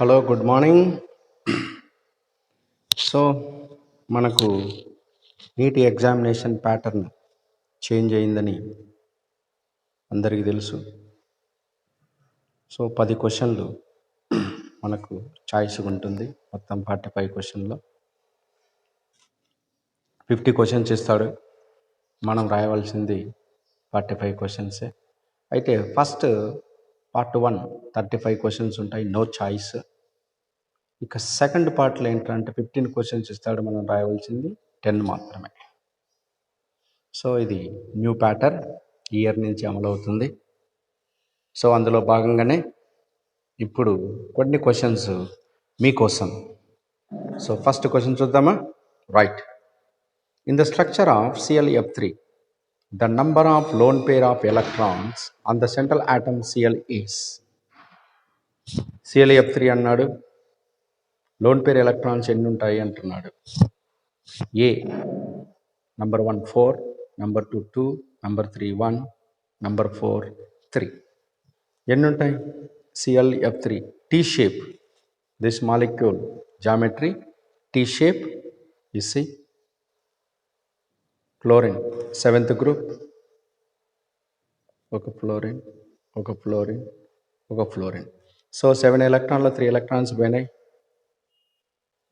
Hello good morning. So మనకు neat examination pattern change అయిందని అందరికీ తెలుసు. సో 10 క్వశ్చన్లు మనకు చాయిస్ ఉంటుంది. మొత్తం 45 క్వశ్చన్లో 50 క్వశ్చన్స్ ఇస్తాడు. మనం రాయవలసింది 45 క్వశ్చన్సే. అయితే ఫస్ట్ పార్ట్ 1 35 క్వశ్చన్స్ ఉంటాయి, నో చాయిస్. ఇక సెకండ్ పార్ట్లో ఏంటంటే 15 క్వశ్చన్స్ ఇస్తాడు, మనం రాయవలసింది 10 మాత్రమే. సో ఇది న్యూ ప్యాటర్న్ ఇయర్ నుంచి అమలవుతుంది. సో అందులో భాగంగానే ఇప్పుడు కొన్ని క్వశ్చన్స్ మీకోసం. సో ఫస్ట్ క్వశ్చన్ చూద్దామా? Right. In the structure of ClF3, the number of lone pair of electrons on the central atom Cl is. ClF3 అన్నాడు, లోన్ పేర్ ఎలక్ట్రాన్స్ ఎన్ని ఉంటాయి అంటున్నాడు. ఏ నంబర్ 1 4, నంబర్ 2 2, నంబర్ 3 1, నంబర్ 4 3. ఎన్ని ఉంటాయి? ClF3 T shape, this molecule geometry T shape. You see chlorine 7th group, ఒక fluorine, ఒక fluorine, ఒక fluorine. So 7 ఎలక్ట్రాన్లో 3 ఎలక్ట్రాన్స్ పోయినాయి,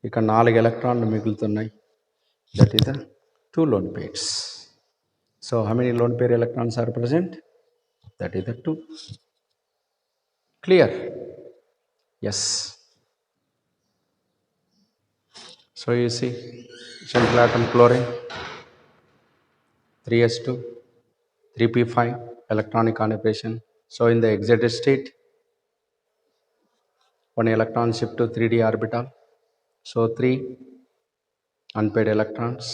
ఇక 4 ఎలక్ట్రాన్లు మిగులుతున్నాయి. That is the 2 lone pairs. So how many lone pair electrons are present? That is the 2. Clear? Yes. So you see central atom chlorine 3s2 3p5 electronic configuration. So in the excited state, one electron shift to 3d orbital. So 3 unpaired electrons.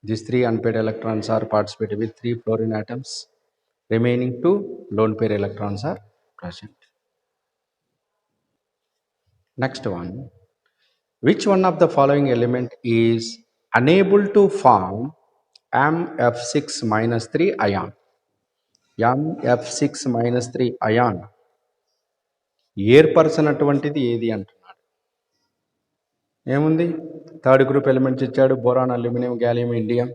These 3 unpaired electrons are participated with 3 fluorine atoms. Remaining 2 lone pair electrons are present. Next one. Which one of the following element is unable to form Mf6-3 ion? Mf6-3 ion ఏర్పరచనటువంటిది ఏది అంటున్నాడు. ఏముంది? Third group elements ఇచ్చాడు, boron, aluminium, gallium, indium.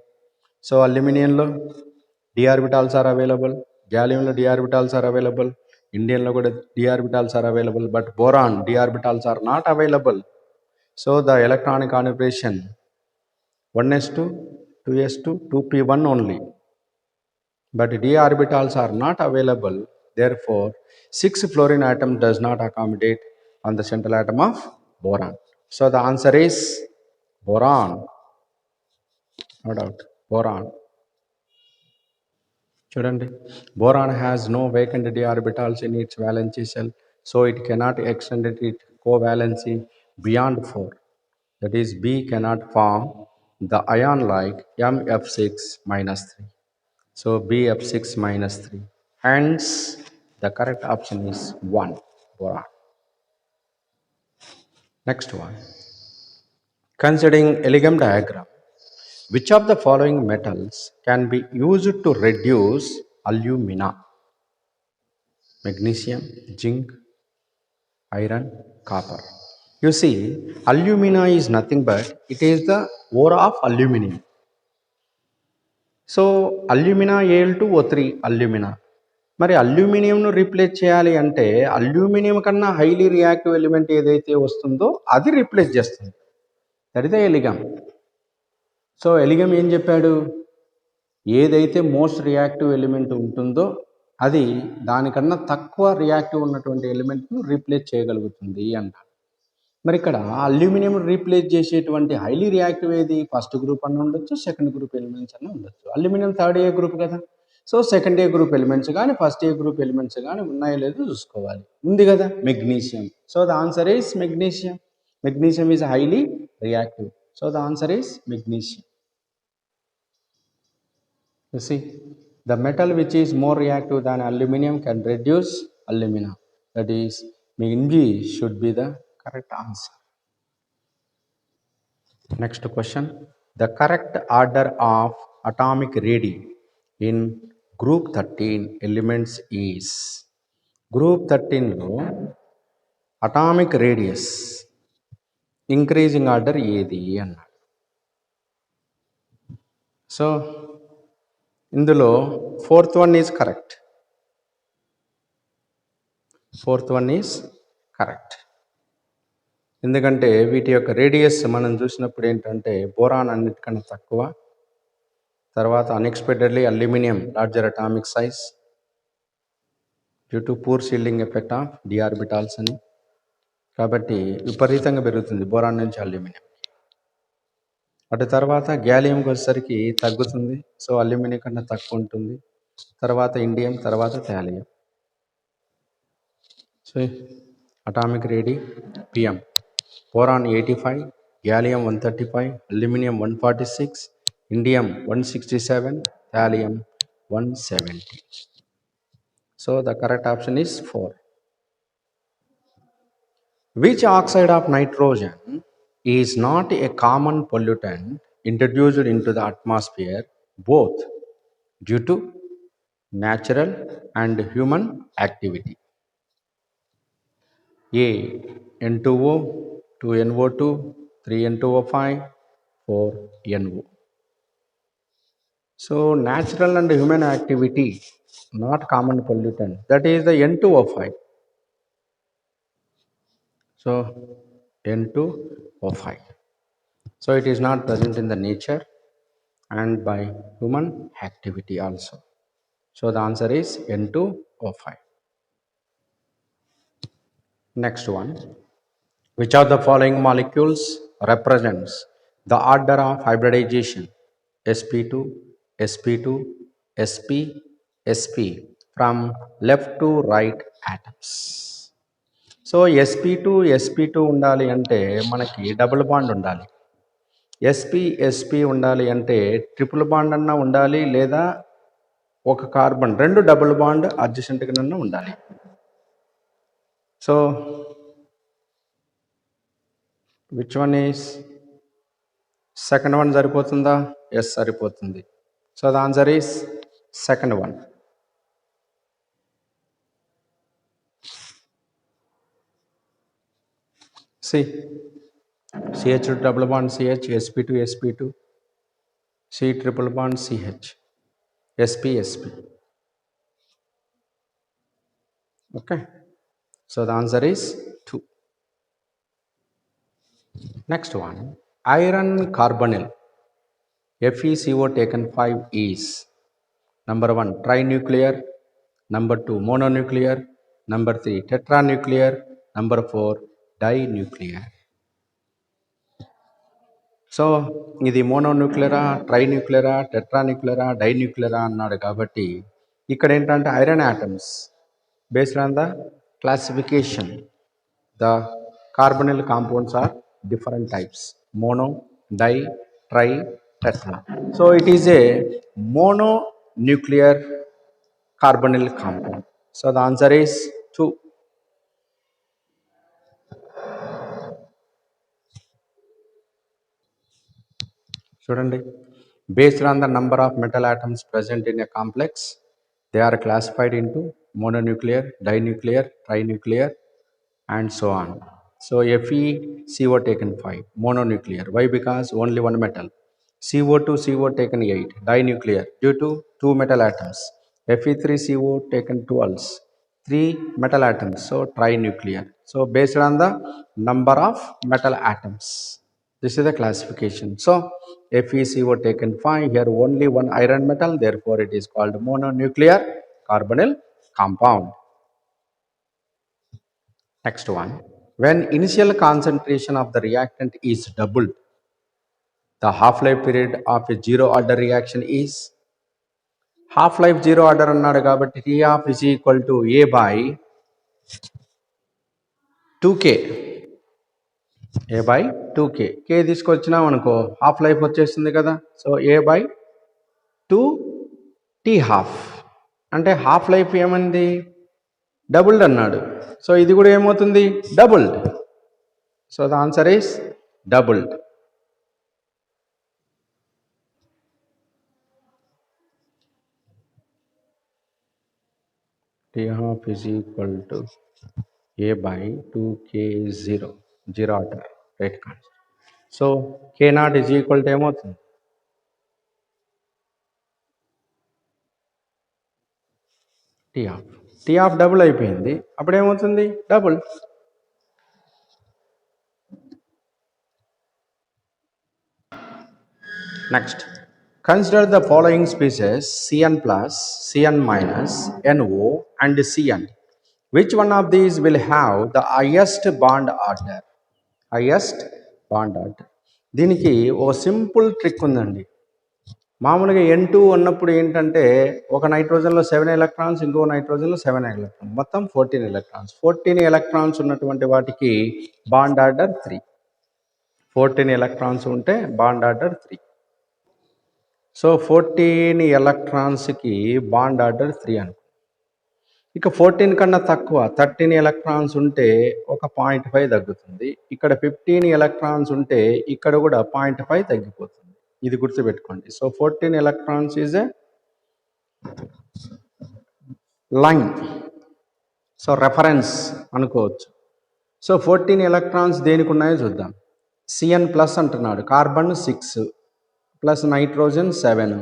So అల్యూమినియంలో d orbitals are available, గ్యాలియంలో d orbitals are available, ఇండియంలో కూడా d orbitals are available, but boron d orbitals are not available. So the electronic configuration 1s2 2s2 2p1 only, but d orbitals are not available. Therefore 6 fluorine atom does not accommodate on the central atom of boron. So the answer is boron, no doubt, boron. చూడండి, boron has no vacant d orbitals in its valency shell, so it cannot extend its covalency beyond 4. That is, B cannot form the ion like Mf6-3. So Bf6-3. Hence, the correct option is 1, boron. Next one. Considering Elegum diagram, which of the following metals can be used to reduce alumina? Magnesium, zinc, iron, copper. You see, alumina is nothing but it is the ore of aluminum. So alumina Al2O3 alumina. మరి అల్యూమినియంను replace చేయాలి అంటే aluminium కన్నా highly reactive element ఏదైతే వస్తుందో అది replace చేస్తుంది. That is the ఎలిగమ్. So ఎలిగమ్ ఏం చెప్పాడు? ఏదైతే మోస్ట్ రియాక్టివ్ ఎలిమెంట్ ఉంటుందో అది దానికన్నా తక్కువ రియాక్టివ్ ఉన్నటువంటి ఎలిమెంట్ను రీప్లేస్ చేయగలుగుతుంది అంటారు. మరి ఇక్కడ అల్యూమినియం రీప్లేస్ చేసేటువంటి హైలీ రియాక్టివ్ ఏది? ఫస్ట్ గ్రూప్ అన్న ఉండొచ్చు, సెకండ్ గ్రూప్ ఎలిమెంట్స్ అన్న ఉండొచ్చు. అల్యూమినియం థర్డ్ ఏ గ్రూప్ కదా. So second A group elements కానీ ఫస్ట్ ఏ గ్రూప్ ఎలిమెంట్స్ కానీ ఉన్నాయో లేదో చూసుకోవాలి. ఉంది కదా, magnesium. So the answer is magnesium. Magnesium is highly reactive. So the answer is magnesium. You see, the metal which is more reactive than aluminum can reduce alumina. That is, Mg should be the correct answer. Next question. The correct order of atomic radii in group 13 elements is. Group 13 లో atomic radius increasing order ఏది అన్నాడు. So ఇందులో fourth one is correct. Fourth one is correct. ఎందుకంటే వీటి యొక్క radius మనం చూసినప్పుడు ఏంటంటే బోరాన్ అన్నిటికన్నా తక్కువ, తర్వాత unexpectedly aluminium larger atomic size due to poor shielding effect of d orbitals అని. కాబట్టి విపరీతంగా పెరుగుతుంది బోరాన్ నుంచి అల్యూమినియం. అటు తర్వాత గ్యాలియంకి వచ్చేసరికి తగ్గుతుంది, సో అల్యూమినియం కన్నా తక్కువ ఉంటుంది. తర్వాత ఇండియం, తర్వాత thallium. So atomic radii pm boron 85, gallium 135, aluminium 146, indium 167, thallium 170. So the correct option is 4. Which oxide of nitrogen is not a common pollutant introduced into the atmosphere both due to natural and human activity? A. N2O, 2NO2, 3N2O5, 4NO. So natural and human activity, not common pollutant, that is the N2O5. So N2O5. So it is not present in the nature and by human activity also. So the answer is N2O5. Next one. Which of the following molecules represents the order of hybridization? sp2, sp2, sp, sp from left to right atoms. So sp2 ఉండాలి అంటే మనకి double bond ఉండాలి. sp ఉండాలి అంటే triple bond అన్నా ఉండాలి, లేదా ఒక కార్బన్ రెండు డబుల్ బాండ్ అడ్జసెంట్గా ఉండాలి. So which one is second one సరిపోతుందా? ఎస్ సరిపోతుంది. So the answer is second one. C CH double bond CH, sp2 sp2, C triple bond CH, sp sp. Okay, so the answer is 2. Next one, iron carbonyl FeCO taken 5 is number 1 trinuclear, number 2 mononuclear, number 3 tetranuclear, number 4 dinuclear. So ఇది మోనోన్యూక్లియరా, ట్రైన్యూక్లియరా, టెట్రాన్యూక్లియరా, డైన్యూక్లియరా అన్నాడు. కాబట్టి ఇక్కడ ఏంటంటే iron atoms based on the classification the carbonyl compounds are different types: mono, di, tri, tetra. So it is a mononuclear carbonyl compound. So the answer is 2. చూడండి, based on the number of metal atoms present in a complex, they are classified into mononuclear, dinuclear, trinuclear, and so on. So FeCO taken 5, mononuclear. Why? Because only one metal. CO2CO taken 8, dinuclear, due to 2 metal atoms. Fe3CO taken 12, 3 metal atoms, so trinuclear. So based on the number of metal atoms, this is the classification. So FeCO taken 5, here only one iron metal, therefore it is called mononuclear carbonyl compound. Next one, when initial concentration of the reactant is doubled, the half-life period of a zero order reaction is half-life zero order అన్నాడు కాబట్టి T of is equal to A by 2K. A by 2K. K తీసుకొచ్చినాం అనుకో half life వచ్చేస్తుంది కదా. So A by 2 T half అంటే half life ఏమంది doubled అన్నాడు. So ఇది కూడా ఏమవుతుంది doubled. So the answer is doubled. T half is equal to A by 2K0, zero order, rate constant. So K0 is equal to ఏమవుతుంది tea of double అయిపోయింది, అప్పుడు ఏమవుతుంది double. Next consider the following species Cn plus, Cn minus, NO and Cn. Which one of these will have the highest bond order? Highest bond order. దీనికి ఒక simple trick ఉందండి. మామూలుగా N2 ఉన్నప్పుడు ఏంటంటే ఒక నైట్రోజన్లో 7 ఎలక్ట్రాన్స్, ఇంకో నైట్రోజన్లో 7 ఎలక్ట్రాన్స్, మొత్తం 14 electrons. 14 electrons ఉన్నటువంటి వాటికి బాండ్ ఆర్డర్ 3. 14 ఎలక్ట్రాన్స్ ఉంటే బాండ్ ఆర్డర్ 3. సో 14 ఎలక్ట్రాన్స్కి బాండ్ ఆర్డర్ 3 అనుకో. ఇక 14 కన్నా తక్కువ 13 ఎలక్ట్రాన్స్ ఉంటే ఒక 0.5 తగ్గుతుంది. ఇక్కడ 15 ఎలక్ట్రాన్స్ ఉంటే ఇక్కడ కూడా 0.5 తగ్గిపోతుంది. ఇది గుర్తుపెట్టుకోండి. So 14 electrons is a line, so reference అనుకోవచ్చు. సో 14 ఎలక్ట్రాన్స్ దేనికి ఉన్నాయో చూద్దాం. Cn ప్లస్ అంటున్నాడు, కార్బన్ 6 ప్లస్ నైట్రోజన్ 7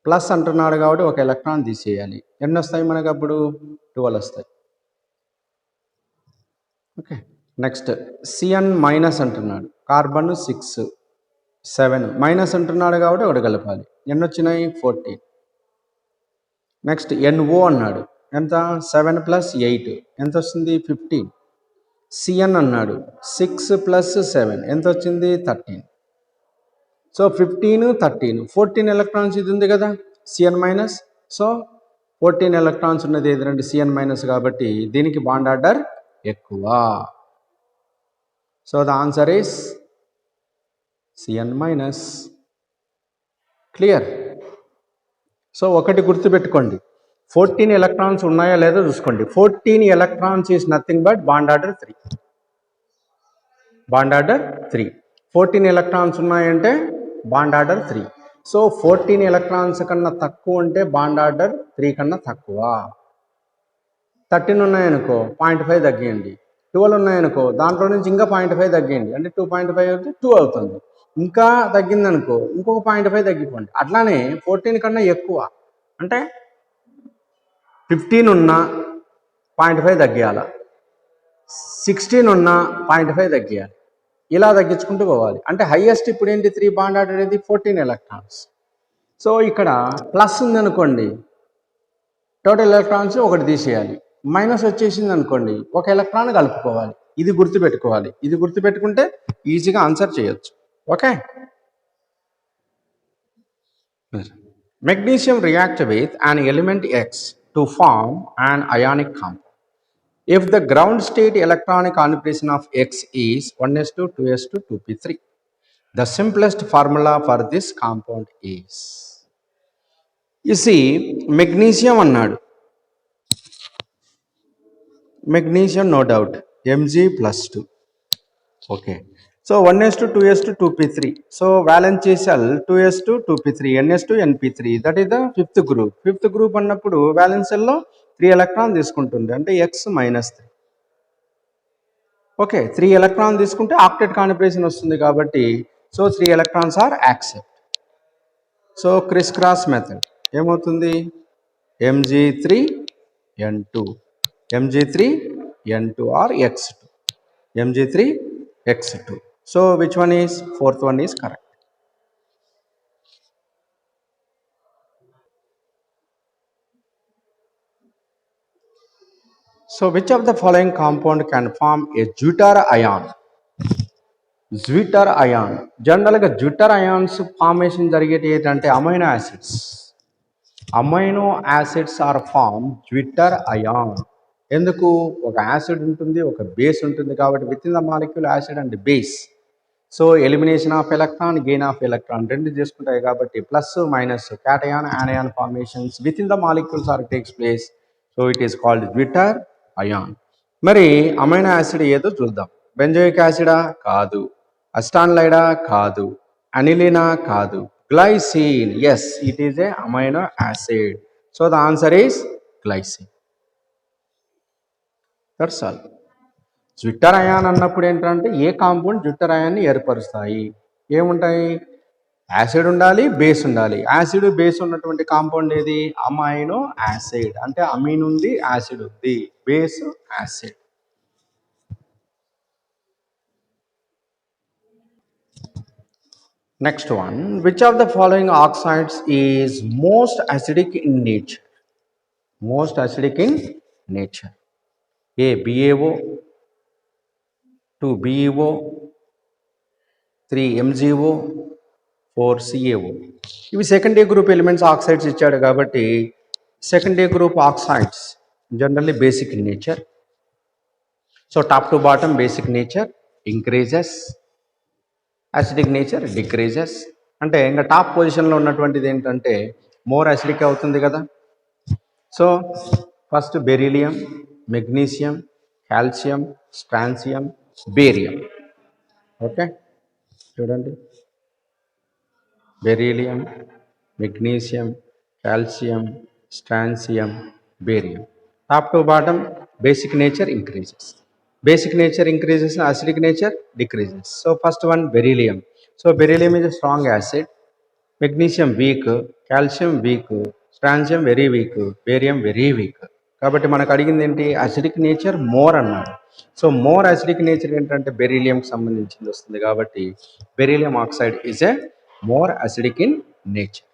ప్లస్ అంటున్నాడు కాబట్టి ఒక ఎలక్ట్రాన్ తీసేయాలి. ఎన్ని వస్తాయి మనకు అప్పుడు 12 వస్తాయి. ఓకే, నెక్స్ట్ Cn మైనస్ అంటున్నాడు, కార్బన్ 6 7 మైనస్ అంటున్నాడు కాబట్టి ఒకటి కలపాలి. ఎన్ని వచ్చినాయి 14. నెక్స్ట్ NO అన్నాడు, ఎంత 7 ప్లస్ 8 ఎంత వస్తుంది 15. Cn అన్నాడు 6 ప్లస్ 7 ఎంత వచ్చింది 13. సో 15 13 14 ఎలక్ట్రాన్స్ ఇది ఉంది కదా Cn మైనస్. సో 14 ఎలక్ట్రాన్స్ ఉన్నది ఏదంటే Cn మైనస్, కాబట్టి దీనికి బాండ్ ఆర్డర్ ఎక్కువ. So the answer is Cn minus. Clear? So ఒకటి గుర్తుపెట్టుకోండి, 14 ఎలక్ట్రాన్స్ ఉన్నాయా లేదో చూసుకోండి. 14 electrons is nothing but bond order 3. Bond order 3. 14 electrons ఉన్నాయంటే బాండ్ ఆర్డర్ 3. సో 14 ఎలక్ట్రాన్స్ కన్నా తక్కువ ఉంటే బాండ్ ఆర్డర్ 3 కన్నా తక్కువ. 13 ఉన్నాయనుకో 0.5 తగ్గియండి. 12 ఉన్నాయనుకో దాంట్లో నుంచి ఇంకా 0.5 తగ్గియండి, అంటే 2.5 అయితే 2 అవుతుంది. ఇంకా తగ్గిందనుకో ఇంకొక 0.5 తగ్గిపోండి. అట్లానే 14 కన్నా ఎక్కువ అంటే 15 ఉన్నా 0.5 తగ్గియాల, 16 ఉన్నా 0.5 తగ్గియాలి. ఇలా తగ్గించుకుంటూ పోవాలి. అంటే హైయెస్ట్ ఇప్పుడు ఏంటి 3 బాండ్ ఆర్డర్ అనేది 14 ఎలక్ట్రాన్స్. సో ఇక్కడ ప్లస్ ఉందనుకోండి, టోటల్ ఎలక్ట్రాన్స్ ఒకటి తీసేయాలి. మైనస్ వచ్చేసింది అనుకోండి, ఒక ఎలక్ట్రాన్ కలుపుకోవాలి. ఇది గుర్తుపెట్టుకోవాలి. ఇది గుర్తుపెట్టుకుంటే ఈజీగా ఆన్సర్ చేయొచ్చు. Okay, magnesium react with an element X to form an ionic compound. If the ground state electronic configuration of X is 1s2, 2s2, 2p3, the simplest formula for this compound is. You see, magnesium అన్నాడు, magnesium no doubt Mg+2. Okay, so 1s2, 2s2, 2p3. So valence shell 2s2, 2p3, ns2, np3. That is the fifth group. Fifth group అన్నప్పుడు valence shell లో 3 electron తీసుకుంటుంది, అంటే X-3. Okay, 3 electron తీసుకుంటే octet configuration వస్తుంది కాబట్టి so 3 electrons are accept. So criss cross method ఏమవుతుంది Mg3n2, Mg3n2 or X2, Mg3x2. So which one is fourth one is correct. So which of the following compound can form a Zwittar ion? Zwittar ion. జనరల్గా Zwittar ions formation జరిగేటి ఏంటంటే amino acids. Amino acids are form Zwittar ion. ఎందుకు? ఒక acid ఉంటుంది, ఒక base ఉంటుంది, కాబట్టి within the molecule acid and base. So elimination of electron, gain of electron రెండు చేసుకుంటాయి కాబట్టి plus minus cation anion formations within the molecules are takes place. So it is called Zwittar ion. మరి amino acid ఏదో చూద్దాం. Benzoic యాసిడా? కాదు. అస్టాన్లైడా? కాదు. అనిలినా? కాదు. Glycine. Yes, it is a amino acid. So the answer is glycine. That's all. Zwitterion అన్నప్పుడు ఏంటంటే ఏ కాంపౌండ్ జ్విట్టర్ అయాన్ని ఏర్పరుస్తాయి? ఏముంటాయి? యాసిడ్ ఉండాలి, బేస్ ఉండాలి. యాసిడ్ బేస్ ఉన్నటువంటి కాంపౌండ్ ఏది? Amino acid. అంటే అమీన్ ఉంది, యాసిడ్ ఉంది, base acid. Next one, which of the following oxides is most acidic in nature? Most acidic in nature. A. BaO, 2. BeO, 3. MgO, 4. CaO. ఇవి secondary group elements oxides ఇచ్చాడు కాబట్టి secondary group oxides generally basic in nature. So top to bottom basic nature increases, acidic nature decreases. అంటే ఇంకా top పొజిషన్లో ఉన్నటువంటిది ఏంటంటే more acidic అవుతుంది కదా. So first beryllium, magnesium, calcium, strontium, barium. Okay, చూడండి, beryllium, magnesium, calcium, strontium, barium. Top to bottom basic nature increases. Basic nature increases, acidic nature decreases. So first one, beryllium. So beryllium is a strong acid, magnesium weak, calcium weak, strontium very weak, barium very weak. కాబట్టి మనకు అడిగింది ఏంటి? Acidic nature more అన్నాడు. So more acidic nature ఏంటంటే బెరీలియంకి సంబంధించింది వస్తుంది కాబట్టి beryllium oxide is a more acidic in nature.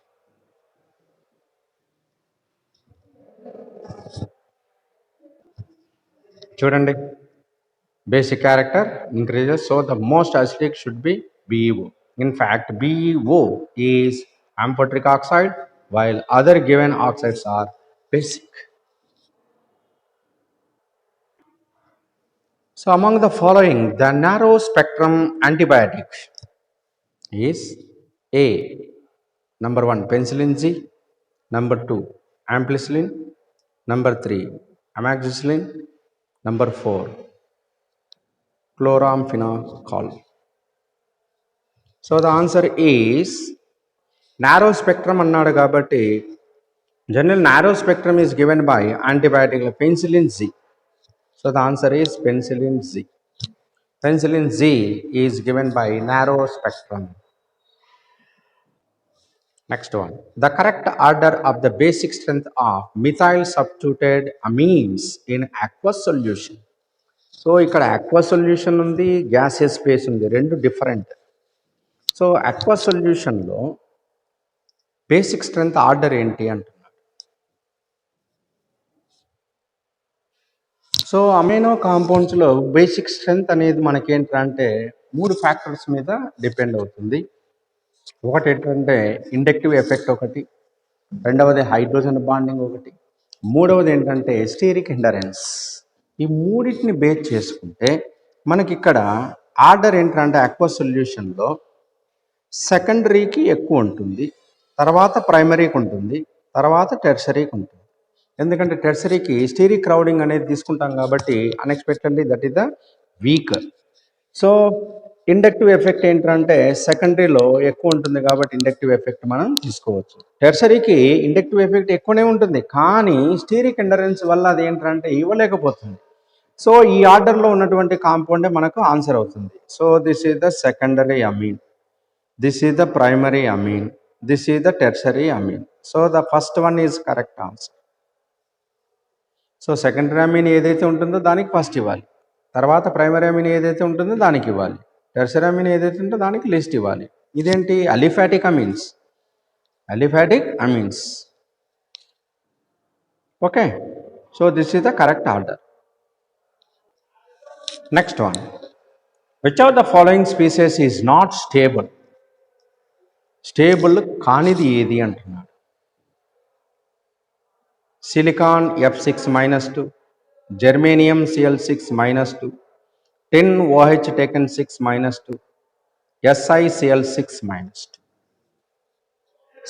చూడండి, basic character increases, so the most acidic should be BeO. In fact, BeO is amphoteric oxide while other given oxides are basic. So among the following, the narrow spectrum antibiotic is A. Number 1, penicillin G. Number 2, ampicillin. Number 3, amoxicillin. Number 4, chloramphenicol. So the answer is narrow spectrum అన్నాడు కాబట్టి general narrow spectrum is given by antibiotic penicillin Z. So the answer is penicillin Z. Penicillin Z is given by narrow spectrum. Next one, the correct order of the basic strength of methyl substituted amines in aqueous solution. సో ఇక్కడ aqueous solution ఉంది, gaseous phase ఉంది, రెండు different. So aqueous solutionలో basic strength order ఏంటి అంటున్నాడు. So amino కాంపౌండ్స్లో basic strength అనేది మనకేంటంటే 3 ఫ్యాక్టర్స్ మీద డిపెండ్ అవుతుంది. ఒకటి ఏంటంటే ఇండక్టివ్ ఎఫెక్ట్ ఒకటి, రెండవది హైడ్రోజన్ బాండింగ్ ఒకటి, మూడవది ఏంటంటే స్టీరిక్ ఎండరెన్స్. ఈ మూడింటిని బేస్ చేసుకుంటే మనకి ఇక్కడ ఆర్డర్ ఏంటంటే aqueous సొల్యూషన్లో సెకండరీకి ఎక్కువ ఉంటుంది, తర్వాత ప్రైమరీకి ఉంటుంది, తర్వాత టెర్షరీకి ఉంటుంది. ఎందుకంటే టెర్షరీకి స్టీరిక్ క్రౌడింగ్ అనేది తీసుకుంటాం కాబట్టి unexpectedly that is the week. So inductive effect ఏంటంటే సెకండరీలో ఎక్కువ ఉంటుంది కాబట్టి ఇండక్టివ్ ఎఫెక్ట్ మనం తీసుకోవచ్చు. టెర్షరీకి ఇండక్టివ్ ఎఫెక్ట్ ఎక్కువనే ఉంటుంది కానీ స్టీరిక్ ఎండరెన్స్ వల్ల అది ఏంటంటే ఇవ్వలేకపోతుంది. సో ఈ ఆర్డర్లో ఉన్నటువంటి కాంపౌండే మనకు ఆన్సర్ అవుతుంది. So this is the secondary amine, this is the primary amine, this is the tertiary amine. So the first one is correct answer. So secondary amine ఏదైతే ఉంటుందో దానికి ఫస్ట్ ఇవ్వాలి, తర్వాత ప్రైమరీ అమీన్ ఏదైతే ఉంటుందో దానికి ఇవ్వాలి, టెర్షరీ అమీన్ ఏదైతే ఉంటుందో దానికి లిస్ట్ ఇవ్వాలి. ఇదేంటి? Aliphatic amens, aliphatic amens. Okay, so this is the correct order. Next one, which of the following species is not stable? Stable కానిది ఏది అంటున్నాడు. Silicon F6-2, germanium Cl6-2, tin OH taken 6-2, SiCl6-2.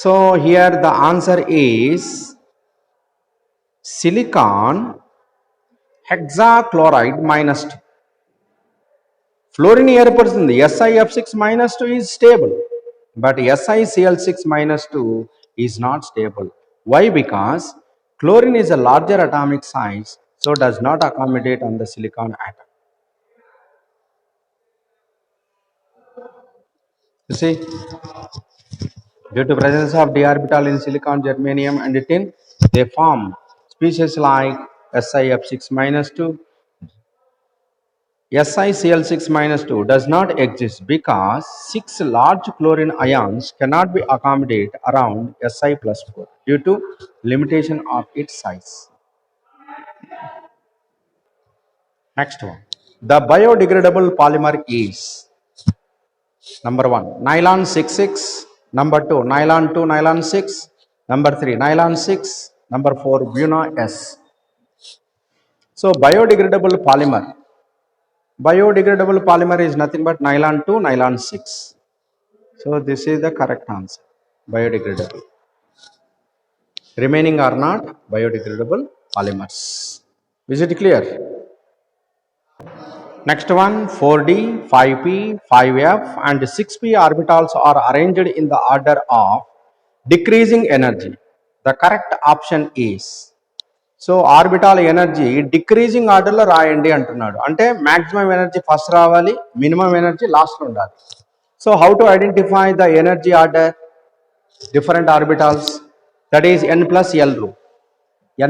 So here the answer is silicon hexachloride -2. Fluorine ఏర్పడుతుంది, SiF6-2 is stable, but SiCl6-2 is not stable. Why? Because chlorine is a larger atomic size, so does not accommodate on the silicon atom. You see, due to presence of d orbital in silicon, germanium, and tin, they form species like SiF6 minus 2. SiCl6 minus 2 does not exist because 6 large chlorine ions cannot be accommodated around Si plus 4 due to limitation of its size. Next one. The biodegradable polymer is number 1 nylon 66, number 2 nylon 2 nylon 6, number 3 nylon 6, number 4 Buna S. So biodegradable polymer is nothing but nylon 2 nylon 6. So this is the correct answer, biodegradable. Remaining are not biodegradable polymers. Is it clear? Next one, 4d, 5p, 5f and 6p orbitals are arranged in the order of decreasing energy. The correct option is, so orbital energy decreasing ఆర్డర్లో రాయండి అంటున్నాడు. అంటే maximum energy first రావాలి, minimum energy లాస్ట్లో ఉండాలి. So how to identify the energy order different orbitals, that is n plus L rule.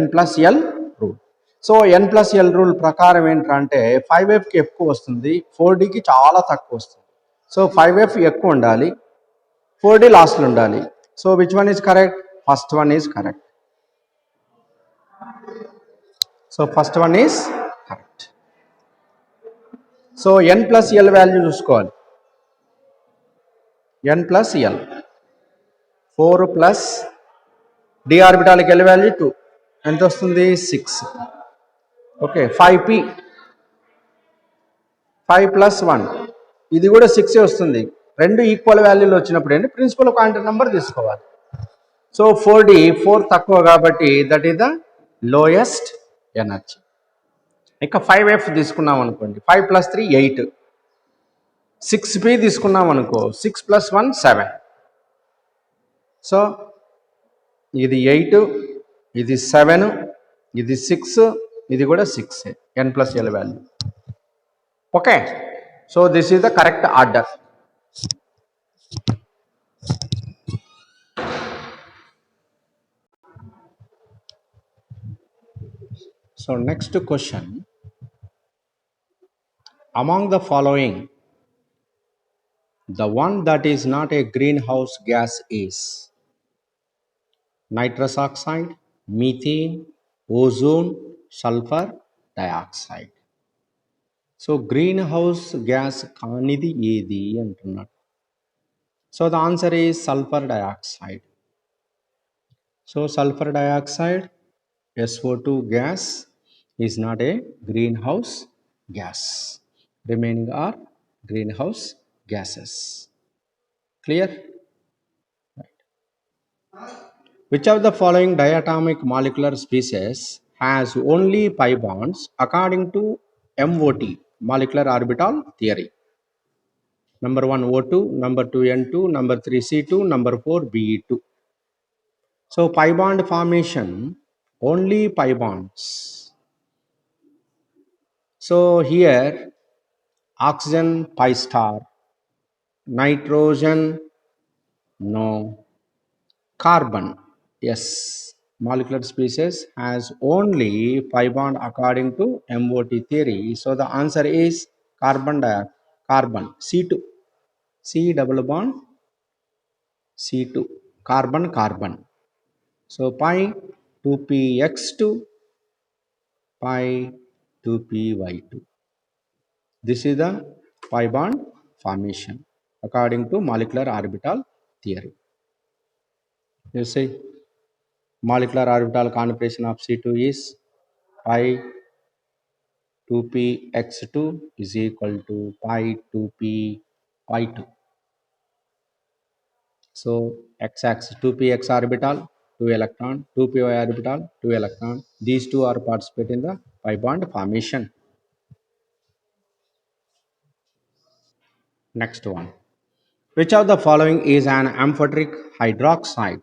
n plus L rule. So n plus L rule ప్రకారం ఏంటంటే 5fకి ఎక్కువ వస్తుంది, 4dకి చాలా తక్కువ వస్తుంది. సో 5f ఎక్కువ ఉండాలి, 4d లాస్ట్లో ఉండాలి. So which one is correct? First one is correct. So first one is correct. So n plus l value చూసుకోవాలి. n plus l 4 plus d ఆర్బిటాల్కి l value 2 ఎంత వస్తుంది? 6. ఓకే, 5p 5 plus 1 ఇది కూడా 6 వస్తుంది. రెండు ఈక్వల్ వాల్యూలు వచ్చినప్పుడు ఏంటి ప్రిన్సిపల్ క్వాంటమ్ నెంబర్ తీసుకోవాలి. సో 4d 4 తక్కువ కాబట్టి that is the lowest energy. ఇక 5f తీసుకున్నాం అనుకోండి, 5 plus 3 8. 6p తీసుకున్నాం అనుకో, 6 plus 1 7. సో ఇది 8, ఇది 7, ఇది 6, ఇది కూడా 6, n plus l value. Okay, so this is the correct order. So next question, among the following, the one that is not a greenhouse gas is nitrous oxide, methane, ozone, sulfur dioxide. So greenhouse gas కానిది ఏది అంటున్నాడు. So the answer is sulfur dioxide. So sulfur dioxide, SO2 gas, is not a greenhouse gas. Remaining are greenhouse gases. Clear? Right. Which of the following diatomic molecular species has only pi bonds according to MOT, molecular orbital theory? Number 1 O2, number 2 N2, number 3 C2, number 4 Be2. So pi bond formation, only pi bonds. So here oxygen pi star, nitrogen no, carbon yes, molecular species has only pi bond according to MOT theory. So the answer is carbon C2, C double bond C2, carbon. So pi 2px2, pi 2py2. This is the pi bond formation according to molecular orbital theory. You see, molecular orbital configuration of C2 is pi 2px2 is equal to pi 2py2. So x-axis 2px orbital 2 electron, 2py orbital 2 electron. These two are participate in the pi bond formation. Next one. Which of the following is an amphoteric hydroxide?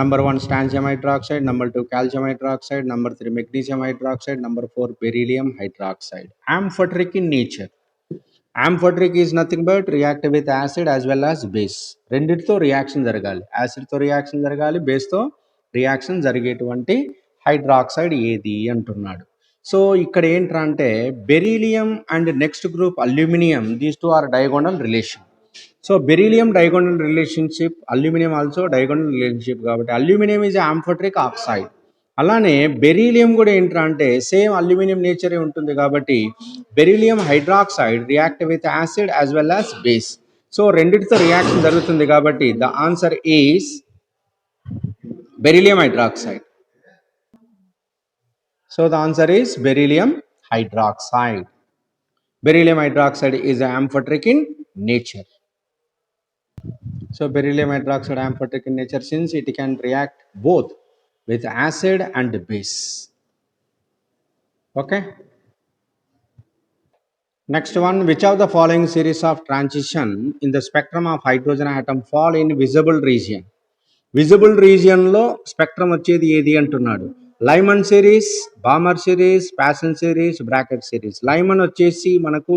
Number 1 strontium hydroxide, number 2 calcium hydroxide, number 3 magnesium hydroxide, number 4 beryllium hydroxide. Amphoteric in nature. Amphoteric is nothing but react with acid as well as base. రెండిటితో reaction జరగాలి, యాసిడ్తో reaction జరగాలి, బేస్తో reaction జరిగేటువంటి hydroxide ఏది అంటున్నాడు. So ఇక్కడ ఏంట్రా అంటే beryllium and next group aluminium, these two are diagonal relation. So beryllium diagonal relationship, aluminium also diagonal relationship, కాబట్టి అల్యూమినియం ఈజ్ ఆంఫోట్రిక్ ఆక్సైడ్. అలానే బెరీలియం కూడా ఏంట్రా అంటే సేమ్ అల్యూమినియం నేచరే ఉంటుంది, కాబట్టి beryllium hydroxide react with acid as well as base. So రెండిటితో reaction జరుగుతుంది, కాబట్టి the answer is beryllium hydroxide. So the answer is beryllium hydroxide. Beryllium hydroxide is amphoteric in nature. So beryllium hydroxide amphoteric in nature since it can react both with acid and base. Okay. Next one, which of the following series of transition in the spectrum of hydrogen atom fall in visible region? Visible రీజియన్లో spectrum వచ్చేది ఏది అంటున్నాడు. Lyman series, Balmer series, Paschen series, Brackett series. Lyman వచ్చేసి మనకు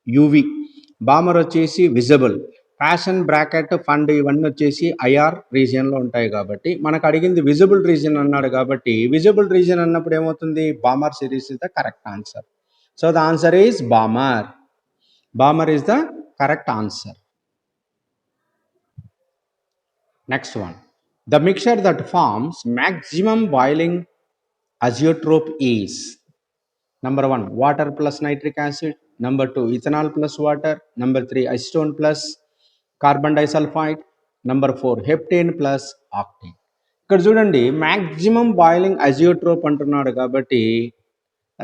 UV, Balmer వచ్చేసి visible, passion, bracket, fund ఇవన్నీ వచ్చేసి IR రీజియన్లో ఉంటాయి. కాబట్టి మనకు అడిగింది విజిబుల్ రీజియన్ అన్నాడు, కాబట్టి విజిబుల్ రీజియన్ అన్నప్పుడు ఏమవుతుంది, Balmer series is the correct answer. So the answer is Balmer. Balmer is the correct answer. Next one, the mixture that forms maximum boiling azeotrope is number 1 water plus nitric acid, number 2 ethanol plus water, number 3 acetone plus carbon disulfide, number 4 heptane plus octane. ఇక్కడ చూడండి maximum boiling అజియోట్రోప్ అంటున్నాడు, కాబట్టి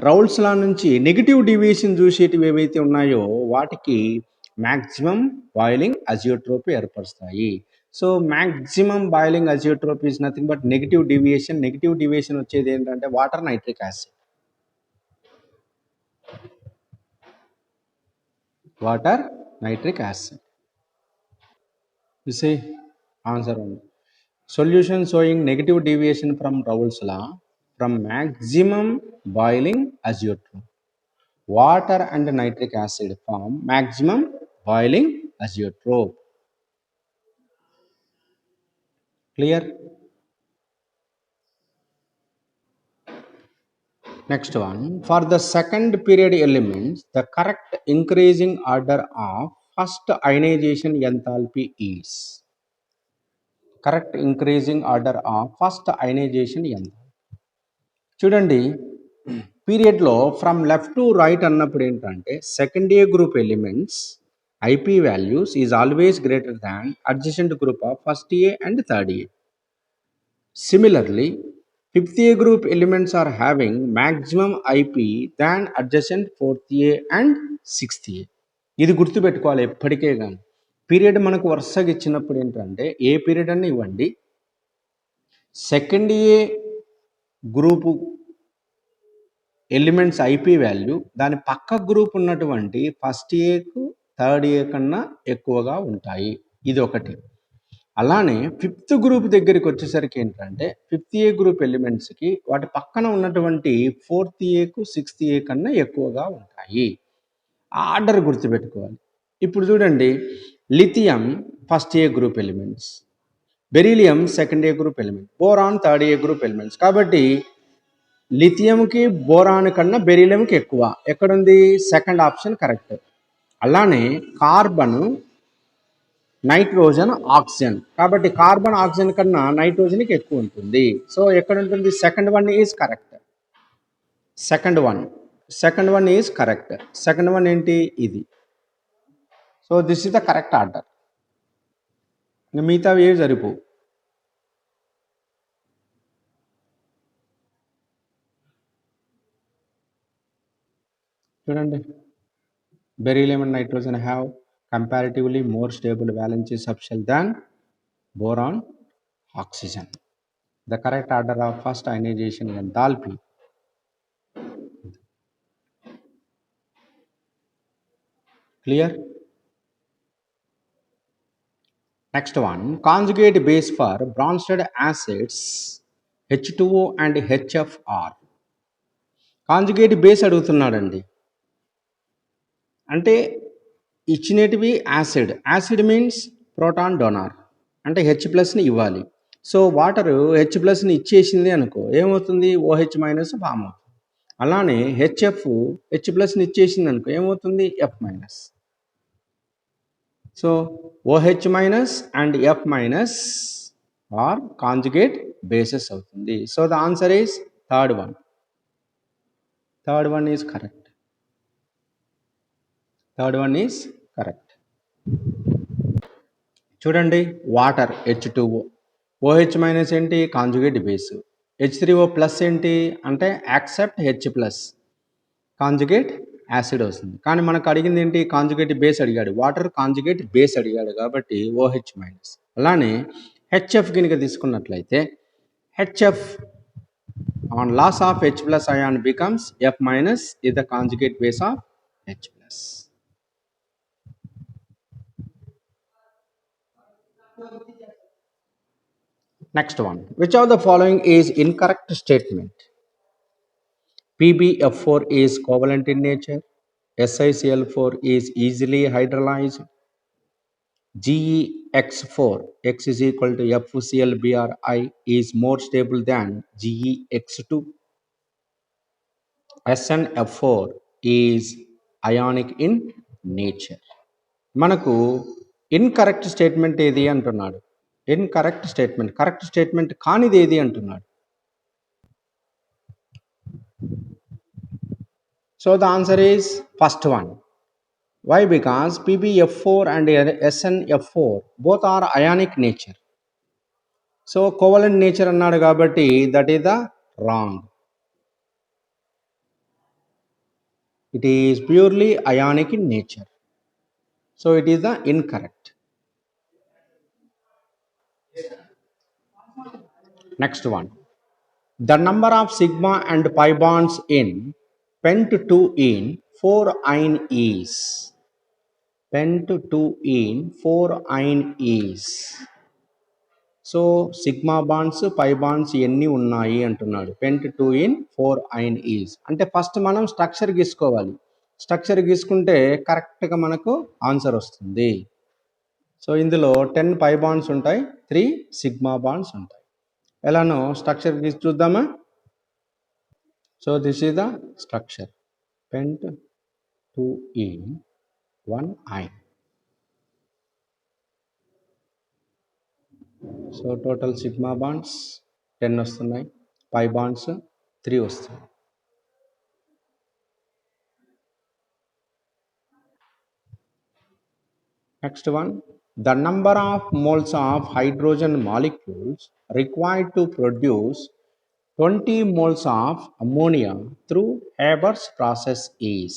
Raoult's లా నుంచి negative deviation చూసేటివి ఏవైతే ఉన్నాయో వాటికి maximum boiling azeotrope ఏర్పరుస్తాయి. So maximum boiling azeotrope is nothing but negative deviation. Negative deviation వచ్చేది ఏంటంటే water nitric acid. Water nitric acid. You see, answer only. Solution showing negative deviation from Raoult's law from maximum boiling azeotrope. Water and nitric acid form maximum boiling azeotrope. Clear? Next one, for the second period elements, the correct increasing order of first ionization enthalpy is. Correct increasing order of first ionization enthalpy. చూడండి పీరియడ్లో from left to right అన్నప్పుడు ఏంటంటే second A group elements IP values is always greater than adjacent group of first A and third A. Similarly fifth A group elements are having maximum IP than adjacent fourth A and sixth A. ఇది గుర్తుపెట్టుకోవాలి ఎప్పటికే. కానీ period మనకు వరుసగా ఇచ్చినప్పుడు ఏంటంటే a period అన్న ఇవ్వండి, second ఏ group elements IP value దాని పక్క గ్రూప్ ఉన్నటువంటి ఫస్ట్ ఏకు థర్డ్ ఏ కన్నా ఎక్కువగా ఉంటాయి. ఇది ఒకటి. అలానే ఫిఫ్త్ గ్రూప్ దగ్గరికి వచ్చేసరికి ఏంటంటే ఫిఫ్త్ ఏ గ్రూప్ ఎలిమెంట్స్కి వాటి పక్కన ఉన్నటువంటి ఫోర్త్ ఏకు సిక్స్త్ ఏ కన్నా ఎక్కువగా ఉంటాయి. ఆర్డర్ గుర్తుపెట్టుకోవాలి. ఇప్పుడు చూడండి, lithium first A group elements, beryllium second A group element, boron third A group elements. కాబట్టి లిథియంకి బోరాన్ కన్నా బెరీలియంకి ఎక్కువ. ఎక్కడుంది? Second option correct. అలానే కార్బన్, నైట్రోజన్, ఆక్సిజన్. కాబట్టి కార్బన్ ఆక్సిజన్ కన్నా నైట్రోజన్కి ఎక్కువ ఉంటుంది. సో ఎక్కడ ఉంటుంది? Second one is correct. Second one is correct. Second one ఏంటి? ఇది. So this is the correct order. ఇంకా మిగతా ఏ సరిపో. చూడండి, beryllium and nitrogen have comparatively more stable valence subshell than boron, oxygen. The correct order of first ionization enthalpy. Clear? Next one, conjugate base for Bronsted acids H2O and HFR. Conjugate base అడుగుతున్నాడండి. అంటే ఇచ్చినటివి acid. Acid means proton donor, అంటే H ప్లస్ని ఇవ్వాలి. So water H ప్లస్ని ఇచ్చేసింది అనుకో, ఏమవుతుంది? OH minus form అవుతుంది. అలానే హెచ్ఎఫ్ హెచ్ ప్లస్ని ఇచ్చేసింది అనుకో, ఏమవుతుంది? F minus. So OH minus and F minus are conjugate bases అవుతుంది. So the answer is third one. Third one is correct. Third one is correct. చూడండి, వాటర్ H2O, OH మైనస్ ఏంటి? Conjugate base. H3O plus ఏంటి అంటే accept H plus, conjugate acid వస్తుంది. కానీ మనకు అడిగింది ఏంటి? కాంజుగేట్ బేస్ అడిగాడు, వాటర్ కాంజుగేట్ బేస్ అడిగాడు కాబట్టి OH మైనస్. అలానే హెచ్ఎఫ్ కనుక తీసుకున్నట్లయితే HF on loss of H plus ion becomes F minus is the conjugate base of H plus. Next one, which of the following is incorrect statement? PbF4 is covalent in nature, SiCl4 is easily hydrolyzed, GeX4 X is equal to FClBrI is more stable than GeX2, SnF4 is ionic in nature. మనకు incorrect statement ఏది అంటున్నాడు. Incorrect statement, correct statement కానిది ఏది అంటున్నాడు. So the answer is first one. Why? Because PbF4 and SnF4 both are ionic nature. So covalent nature అన్నాడు కాబట్టి that is the wrong. It is purely ionic in nature. So it is the incorrect. Next one, the number of sigma and pi bonds in pent2-ene 4-ine is. Pent2-ene 4-ine is. So sigma bonds pi bonds ఎన్ని ఉన్నాయి అంటున్నాడు. pent2-ene 4-ine is అంటే first మనం structure గీసుకోవాలి. Structure గీసుకుంటే కరెక్ట్గా మనకు answer వస్తుంది. So ఇందులో 10 పై bonds ఉంటాయి, 3 సిగ్మా బాండ్స్ ఉంటాయి. ఎలానో స్ట్రక్చర్ గీసి చూద్దామా? So this is the structure, pent2-ene 1-ine. So total sigma bonds 10 వస్తున్నాయి, పై బాండ్స్ 3 వస్తున్నాయి. Next one, the number of moles of hydrogen molecules required to produce 20 moles of ammonia through Haber's process is.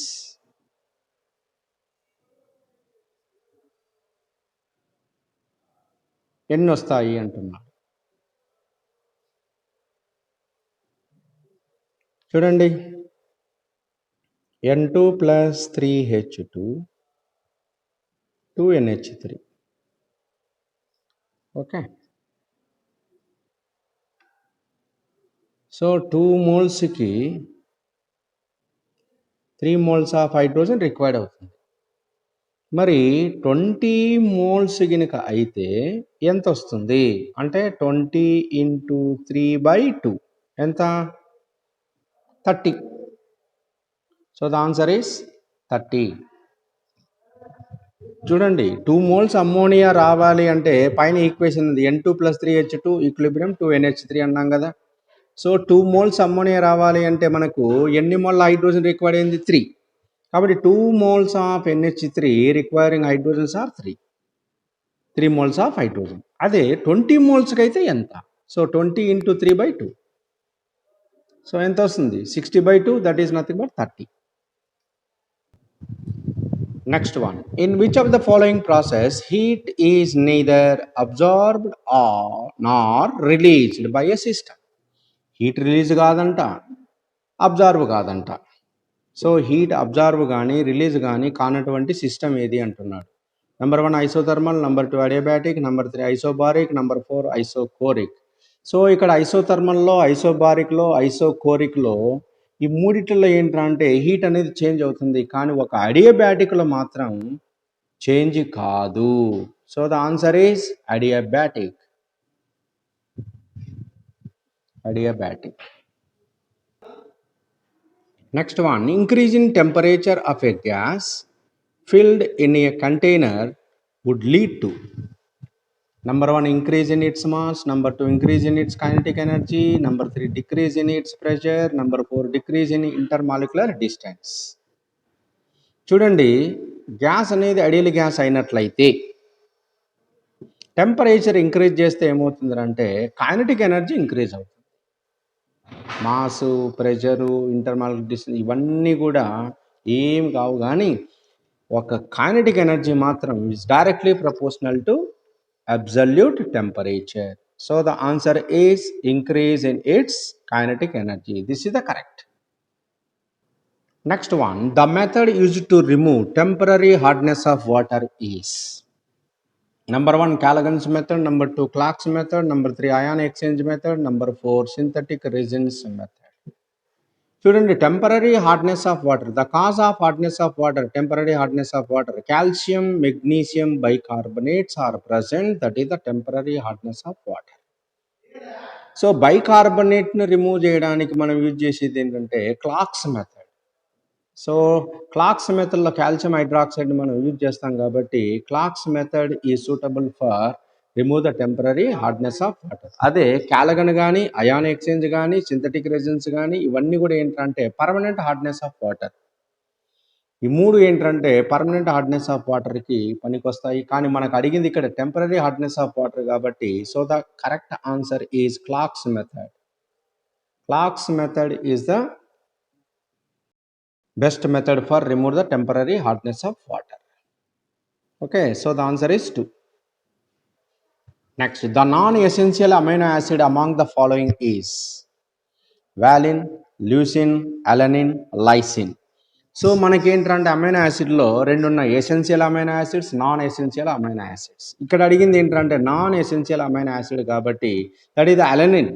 ఎన్ని వస్తాయి అంటున్నాడు. చూడండి, N2 plus 3H2 2NH3. Okay, so 2 మోల్స్కి 3 moles of hydrogen required అవుతుంది. మరి 20 moles గినక అయితే ఎంత వస్తుంది అంటే 20 × 3/2 ఎంత? 30. So the answer is 30. చూడండి, 2 మోల్స్ అమ్మోనియా రావాలి అంటే పైన ఈక్వేషన్ ఉంది, N2 plus 3H2 equilibrium 2NH3 అన్నాం కదా. సో 2 మోల్స్ అమ్మోనియా రావాలి అంటే మనకు ఎన్ని మోల్ హైడ్రోజన్ రిక్వైర్డ్ అయింది? 3. కాబట్టి 2 moles of NH3 requiring hydrogens are 3 moles of hydrogen. అదే 20 మోల్స్కి అయితే ఎంత? సో 20 × 3/2. సో ఎంత వస్తుంది? 60/2, that is nothing but 30. Next one, in which of the following process heat is neither absorbed or nor released by a system? Heat release కాదంట, absorb కాదంట. So heat absorb కానీ release కానీ కానటువంటి system ఏది అంటున్నాడు. Number 1 isothermal, number 2 adiabatic, number 3 isobaric, number 4 isochoric. So ఇక్కడ ఐసోథర్మల్లో, ఐసోబారిక్లో, ఐసోకోరిక్లో ఈ మూడిట్లో ఏంటంటే హీట్ అనేది చేంజ్ అవుతుంది. కానీ ఒక అడియాబాటిక్లో మాత్రం చేంజ్ కాదు. So the answer is adiabatic. Adiabatic. Next one, increase in temperature of a gas filled in a container would lead to number 1 increase in its mass, number 2 increase in its kinetic energy, number 3 decrease in its pressure, number 4 decrease in intermolecular distance. చూడండి, gas అనేది ideal gas అయినట్లయితే temperature increase చేస్తే ఏమవుతుందంటే kinetic energy increase అవుతుంది. Mass, pressure, ఇంటర్మల్ distance ఇవన్నీ కూడా ఏం కావు, కానీ ఒక కైనటిక్ ఎనర్జీ మాత్రం is directly proportional to absolute temperature. So the answer is increase in it's kinetic energy. This is the correct. Next one, the method used to remove temporary hardness of water is number 1 Callaghan's method, number 2 Clark's method, number 3 ion exchange method, number 4 synthetic resins method. చూడండి, temporary hardness of water, the cause of hardness of water, temporary hardness of water, calcium magnesium bicarbonates are present, that is the temporary hardness of water. So బైకార్బోనేట్ను remove చేయడానికి మనం use చేసేది ఏంటంటే Clark's method. So Clark's మెథడ్లో calcium hydroxide మనం use చేస్తాం కాబట్టి Clark's method is suitable for remove the temporary hardness of water. అదే క్యాలగన్ కానీ, అయాన్ ఎక్స్చేంజ్ కానీ, సింథటిక్ రెజిన్స్ కానీ ఇవన్నీ కూడా ఏంటంటే పర్మనెంట్ హార్డ్నెస్ ఆఫ్ వాటర్. ఈ మూడు ఏంటంటే పర్మనెంట్ హార్డ్నెస్ ఆఫ్ వాటర్కి పనికొస్తాయి, కానీ మనకు అడిగింది ఇక్కడ టెంపరరీ హార్డ్నెస్ ఆఫ్ వాటర్ కాబట్టి so the correct answer is Clark's method. Clark's method is the best method for remove the temporary hardness of water. Okay, so the answer is 2. Next, the non-essential amino acid among the following is valine, leucine, alanine, lysine. So మనకి ఏంటంటే amino యాసిడ్లో రెండు ఉన్నాయి, essential amino acids, non essential amino acids. ఇక్కడ అడిగింది ఏంటంటే non essential amino acid కాబట్టి that is the alanine.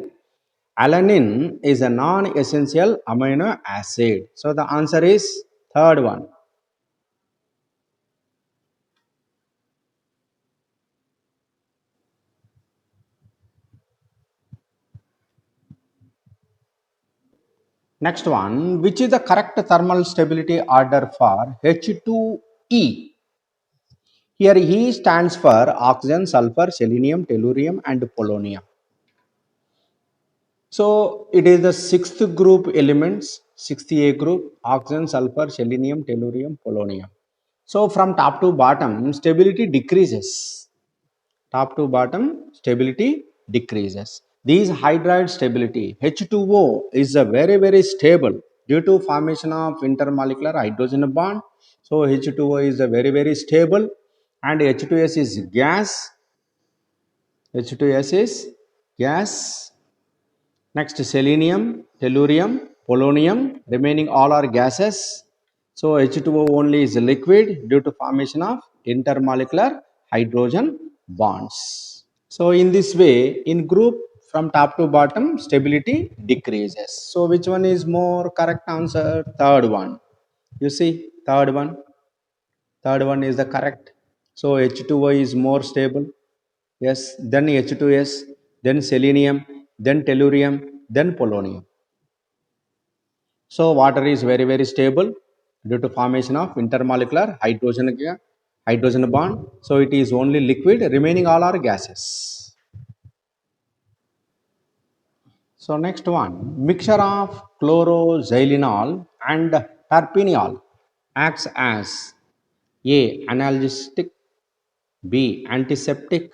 Alanine is a non-essential amino acid. So the answer is third one. Next one, which is the correct thermal stability order for H2E? Here E stands for oxygen, sulfur, selenium, tellurium and polonium. So it is the sixth group elements, 6th A group, oxygen, sulfur, selenium, tellurium, polonium. So from top to bottom stability decreases. Top to bottom stability decreases. These hydride stability, H2O is a very stable due to formation of intermolecular hydrogen bond. So H2O is a very stable, and H2S is gas. H2S is gas. Next, selenium, tellurium, polonium, remaining all are gases. So H2O only is liquid due to formation of intermolecular hydrogen bonds. So in this way, in group from top to bottom stability decreases. So which one is more correct answer? Third one. You see, third one is the correct. So H2O is more stable. Yes, then H2S, then selenium, then tellurium, then polonium. So water is very stable due to formation of intermolecular hydrogen bond. So it is only liquid, remaining all are gases. So next one, mixture of chloroxylenol and terpineol acts as A, analgesic, B, antiseptic,